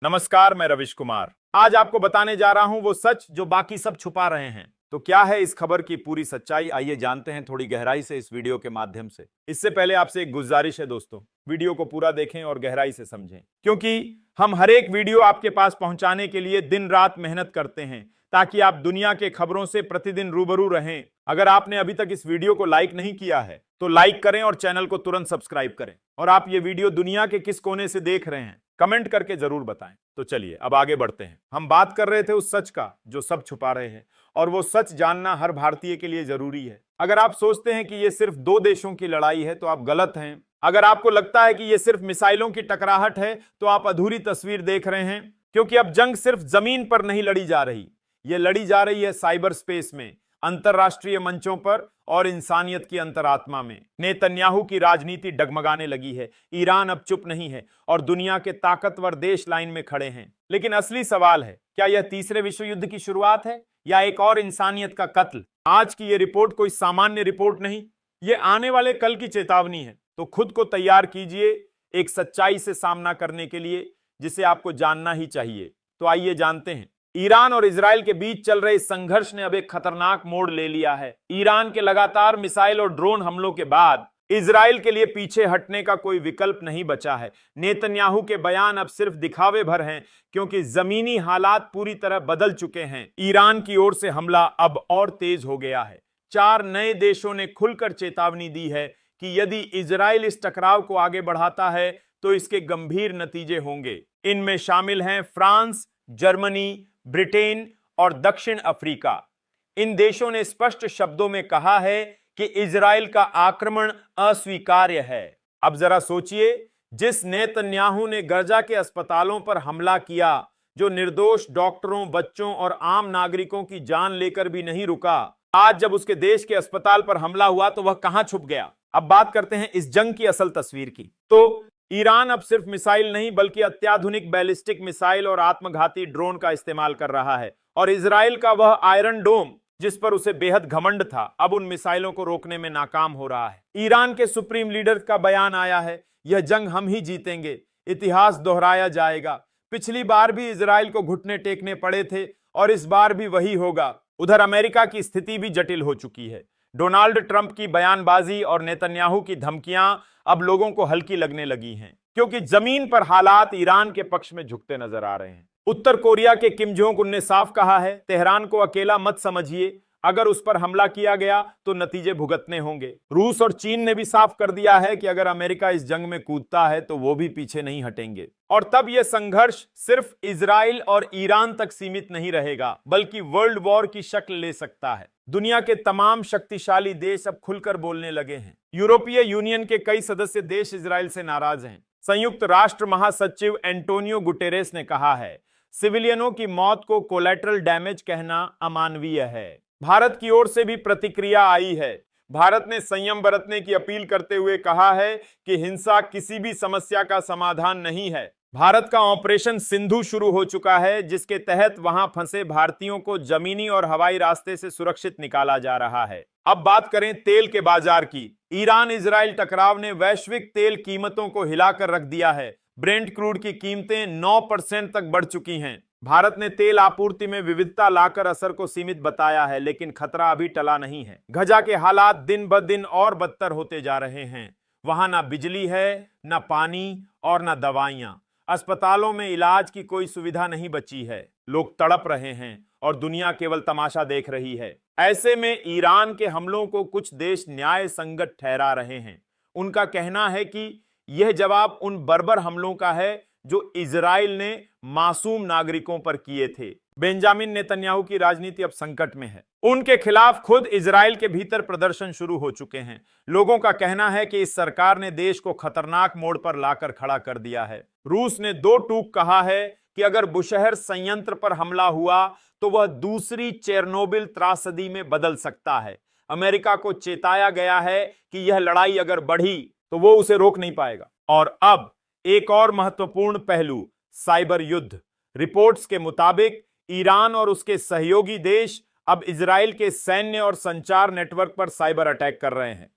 नमस्कार, मैं रविश कुमार। आज आपको बताने जा रहा हूं वो सच जो बाकी सब छुपा रहे हैं। तो क्या है इस खबर की पूरी सच्चाई, आइए जानते हैं थोड़ी गहराई से इस वीडियो के माध्यम से। इससे पहले आपसे एक गुजारिश है दोस्तों, वीडियो को पूरा देखें और गहराई से समझें, क्योंकि हम हर एक वीडियो आपके पास पहुंचाने के लिए दिन रात मेहनत करते हैं ताकि आप दुनिया के खबरों से प्रतिदिन रूबरू रहें। अगर आपने अभी तक इस वीडियो को लाइक नहीं किया है तो लाइक करें और चैनल को तुरंत सब्सक्राइब करें। और आप ये वीडियो दुनिया के किस कोने से देख रहे हैं कमेंट करके जरूर बताएं। तो चलिए अब आगे बढ़ते हैं। हम बात कर रहे थे उस सच का जो सब छुपा रहे हैं, और वो सच जानना हर भारतीय के लिए जरूरी है। अगर आप सोचते हैं कि ये सिर्फ दो देशों की लड़ाई है तो आप गलत हैं। अगर आपको लगता है कि ये सिर्फ मिसाइलों की टकराहट है तो आप अधूरी तस्वीर देख रहे हैं, क्योंकि अब जंग सिर्फ जमीन पर नहीं लड़ी जा रही, ये लड़ी जा रही है साइबर स्पेस में, अंतरराष्ट्रीय मंचों पर और इंसानियत की अंतरात्मा में। नेतन्याहू की राजनीति डगमगाने लगी है, ईरान अब चुप नहीं है और दुनिया के ताकतवर देश लाइन में खड़े हैं। लेकिन असली सवाल है, क्या यह तीसरे विश्व युद्ध की शुरुआत है या एक और इंसानियत का कत्ल? आज की यह रिपोर्ट कोई सामान्य रिपोर्ट नहीं, ये आने वाले कल की चेतावनी है। तो खुद को तैयार कीजिए एक सच्चाई से सामना करने के लिए जिसे आपको जानना ही चाहिए। तो आइए जानते हैं। ईरान और इजराइल के बीच चल रहे संघर्ष ने अब एक खतरनाक मोड़ ले लिया है। ईरान के लगातार मिसाइल और ड्रोन हमलों के बाद इजराइल के लिए पीछे हटने का कोई विकल्प नहीं बचा है। नेतन्याहू के बयान अब सिर्फ दिखावे भर हैं, क्योंकि जमीनी हालात पूरी तरह बदल चुके हैं। ईरान की ओर से हमला अब और तेज हो गया है। 4 नए देशों ने खुलकर चेतावनी दी है कि यदि इजराइल इस टकराव को आगे बढ़ाता है तो इसके गंभीर नतीजे होंगे। इनमें शामिल हैं फ्रांस, जर्मनी, ब्रिटेन और दक्षिण अफ्रीका। इन देशों ने स्पष्ट शब्दों में कहा है कि इजराइल का आक्रमण अस्वीकार्य है। अब जरा सोचिए, जिस नेतन्याहू ने गजा के अस्पतालों पर हमला किया, जो निर्दोष डॉक्टरों, बच्चों और आम नागरिकों की जान लेकर भी नहीं रुका, आज जब उसके देश के अस्पताल पर हमला हुआ तो वह कहां छुप गया? अब बात करते हैं इस जंग की असल तस्वीर की। तो ईरान अब सिर्फ मिसाइल नहीं बल्कि अत्याधुनिक बैलिस्टिक मिसाइल और आत्मघाती ड्रोन का इस्तेमाल कर रहा है, और इजराइल का वह आयरन डोम जिस पर उसे बेहद घमंड था, अब उन मिसाइलों को रोकने में नाकाम हो रहा है। ईरान के सुप्रीम लीडर का बयान आया है, यह जंग हम ही जीतेंगे, इतिहास दोहराया जाएगा। पिछली बार भी इजराइल को घुटने टेकने पड़े थे और इस बार भी वही होगा। उधर अमेरिका की स्थिति भी जटिल हो चुकी है। डोनाल्ड ट्रंप की बयानबाजी और नेतन्याहू की धमकियां अब लोगों को हल्की लगने लगी हैं, क्योंकि जमीन पर हालात ईरान के पक्ष में झुकते नजर आ रहे हैं। उत्तर कोरिया के किम जोंग उन ने साफ कहा है, तेहरान को अकेला मत समझिए, अगर उस पर हमला किया गया तो नतीजे भुगतने होंगे। रूस और चीन ने भी साफ कर दिया है कि अगर अमेरिका इस जंग में कूदता है तो वो भी पीछे नहीं हटेंगे। और तब यह संघर्ष सिर्फ इजराइल और ईरान तक सीमित नहीं रहेगा, बल्कि वर्ल्ड वॉर की शक्ल ले सकता है। दुनिया के तमाम शक्तिशाली देश अब खुलकर बोलने लगे हैं। यूरोपीय यूनियन के कई सदस्य देश इजराइल से नाराज हैं। संयुक्त राष्ट्र महासचिव एंटोनियो गुटेरेस ने कहा है, सिविलियनों की मौत को कोलैटरल डैमेज कहना अमानवीय है। भारत की ओर से भी प्रतिक्रिया आई है। भारत ने संयम बरतने की अपील करते हुए कहा है कि हिंसा किसी भी समस्या का समाधान नहीं है। भारत का ऑपरेशन सिंधु शुरू हो चुका है, जिसके तहत वहां फंसे भारतीयों को जमीनी और हवाई रास्ते से सुरक्षित निकाला जा रहा है। अब बात करें तेल के बाजार की। ईरान इजराइल टकराव ने वैश्विक तेल कीमतों को हिलाकर रख दिया है। ब्रेंट क्रूड की कीमतें 9% तक बढ़ चुकी हैं। भारत ने तेल आपूर्ति में विविधता लाकर असर को सीमित बताया है, लेकिन खतरा अभी टला नहीं है। गजा के हालात दिन ब दिन और बदतर होते जा रहे हैं। वहां ना बिजली है, ना पानी और ना दवाइयां। अस्पतालों में इलाज की कोई सुविधा नहीं बची है। लोग तड़प रहे हैं और दुनिया केवल तमाशा देख रही है। ऐसे में ईरान के हमलों को कुछ देश न्याय संगत ठहरा रहे हैं। उनका कहना है कि यह जवाब उन बर्बर हमलों का है जो इजराइल ने मासूम नागरिकों पर किए थे। बेंजामिन नेतन्याहू की राजनीति अब संकट में है। उनके खिलाफ खुद इजराइल के भीतर प्रदर्शन शुरू हो चुके हैं। लोगों का कहना है कि इस सरकार ने देश को खतरनाक मोड़ पर लाकर खड़ा कर दिया है। रूस ने 2 टूक कहा है कि अगर बुशहर संयंत्र पर हमला हुआ तो वह दूसरी चेरनोबिल त्रासदी में बदल सकता है। अमेरिका को चेताया गया है कि यह लड़ाई अगर बढ़ी तो वो उसे रोक नहीं पाएगा। और अब एक और महत्वपूर्ण पहलू, साइबर युद्ध। रिपोर्ट्स के मुताबिक ईरान और उसके सहयोगी देश अब इजराइल के सैन्य और संचार नेटवर्क पर साइबर अटैक कर रहे हैं,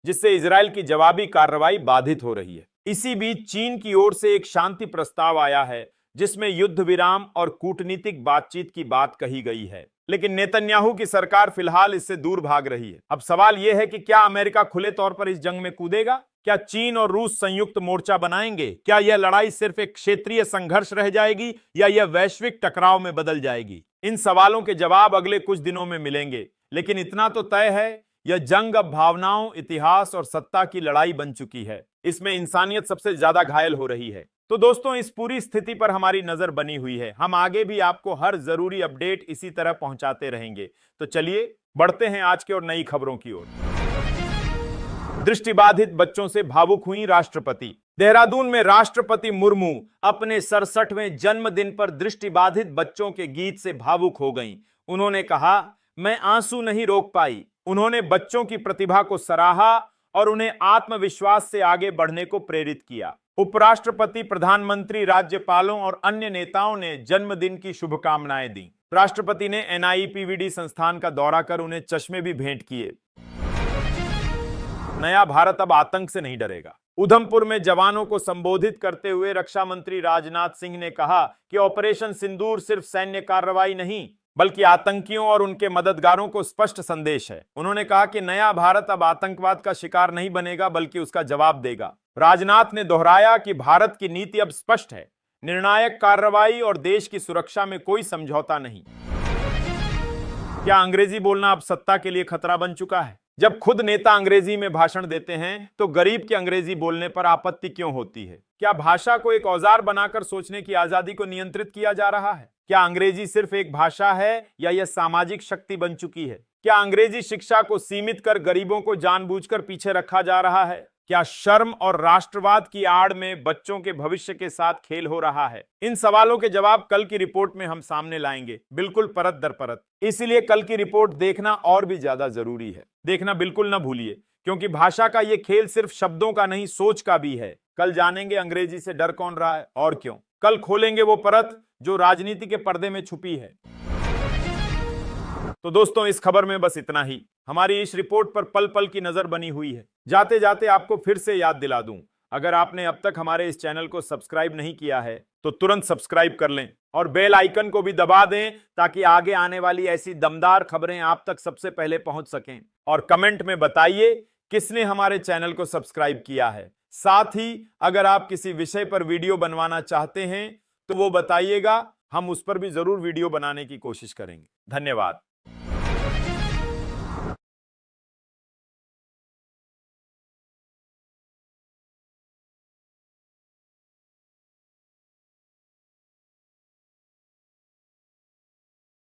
जिससे इजराइल की जवाबी कार्रवाई बाधित हो रही है। इसी बीच चीन की ओर से एक शांति प्रस्ताव आया है जिसमें युद्ध विराम और कूटनीतिक बातचीत की बात कही गई है। लेकिन नेतन्याहू की सरकार फिलहाल इससे दूर भाग रही है। अब सवाल यह है कि क्या अमेरिका खुले तौर पर इस जंग में कूदेगा? क्या चीन और रूस संयुक्त मोर्चा बनाएंगे? क्या यह लड़ाई सिर्फ एक क्षेत्रीय संघर्ष रह जाएगी या यह वैश्विक टकराव में बदल जाएगी? इन सवालों के जवाब अगले कुछ दिनों में मिलेंगे, लेकिन इतना तो तय है, यह जंग अब भावनाओं, इतिहास और सत्ता की लड़ाई बन चुकी है। इसमें इंसानियत सबसे ज्यादा घायल हो रही है। तो दोस्तों, इस पूरी स्थिति पर हमारी नजर बनी हुई है। हम आगे भी आपको हर जरूरी अपडेट इसी तरह पहुंचाते रहेंगे। तो चलिए बढ़ते हैं आज के और नई खबरों की ओर। दृष्टिबाधित बच्चों से भावुक हुई राष्ट्रपति। देहरादून में राष्ट्रपति मुर्मू अपने 67वें जन्मदिन पर दृष्टिबाधित बच्चों के गीत से भावुक हो गईं। उन्होंने कहा, मैं आंसू नहीं रोक पाई। उन्होंने बच्चों की प्रतिभा को सराहा और उन्हें आत्मविश्वास से आगे बढ़ने को प्रेरित किया। उपराष्ट्रपति, प्रधानमंत्री, राज्यपालों और अन्य नेताओं ने जन्मदिन की शुभकामनाएं दी। राष्ट्रपति ने NIPVD संस्थान का दौरा कर उन्हें चश्मे भी भेंट किए। नया भारत अब आतंक से नहीं डरेगा। उधमपुर में जवानों को संबोधित करते हुए रक्षा मंत्री राजनाथ सिंह ने कहा कि ऑपरेशन सिंदूर सिर्फ सैन्य कार्रवाई नहीं, बल्कि आतंकियों और उनके मददगारों को स्पष्ट संदेश है। उन्होंने कहा कि नया भारत अब आतंकवाद का शिकार नहीं बनेगा, बल्कि उसका जवाब देगा। राजनाथ ने दोहराया कि भारत की नीति अब स्पष्ट है, निर्णायक कार्रवाई और देश की सुरक्षा में कोई समझौता नहीं। क्या अंग्रेजी बोलना अब सत्ता के लिए खतरा बन चुका है? जब खुद नेता अंग्रेजी में भाषण देते हैं तो गरीब के अंग्रेजी बोलने पर आपत्ति क्यों होती है? क्या भाषा को एक औजार बनाकर सोचने की आजादी को नियंत्रित किया जा रहा है? क्या अंग्रेजी सिर्फ एक भाषा है या यह सामाजिक शक्ति बन चुकी है? क्या अंग्रेजी शिक्षा को सीमित कर गरीबों को जानबूझकर पीछे रखा जा रहा है? क्या शर्म और राष्ट्रवाद की आड़ में बच्चों के भविष्य के साथ खेल हो रहा है? इन सवालों के जवाब कल की रिपोर्ट में हम सामने लाएंगे, बिल्कुल परत दर परत। इसीलिए कल की रिपोर्ट देखना और भी ज्यादा जरूरी है। देखना बिल्कुल न भूलिए, क्योंकि भाषा का ये खेल सिर्फ शब्दों का नहीं, सोच का भी है। कल जानेंगे अंग्रेजी से डर कौन रहा है और क्यों। कल खोलेंगे वो परत जो राजनीति के पर्दे में छुपी है। तो दोस्तों, इस खबर में बस इतना ही। हमारी इस रिपोर्ट पर पल पल की नजर बनी हुई है। जाते जाते आपको फिर से याद दिला दूं, अगर आपने अब तक हमारे इस चैनल को सब्सक्राइब नहीं किया है तो तुरंत सब्सक्राइब कर लें और बेल आइकन को भी दबा दें, ताकि आगे आने वाली ऐसी दमदार खबरें आप तक सबसे पहले पहुंच सकें। और कमेंट में बताइए किसने हमारे चैनल को सब्सक्राइब किया है। साथ ही अगर आप किसी विषय पर वीडियो बनवाना चाहते हैं तो वो बताइएगा, हम उस पर भी जरूर वीडियो बनाने की कोशिश करेंगे। धन्यवाद।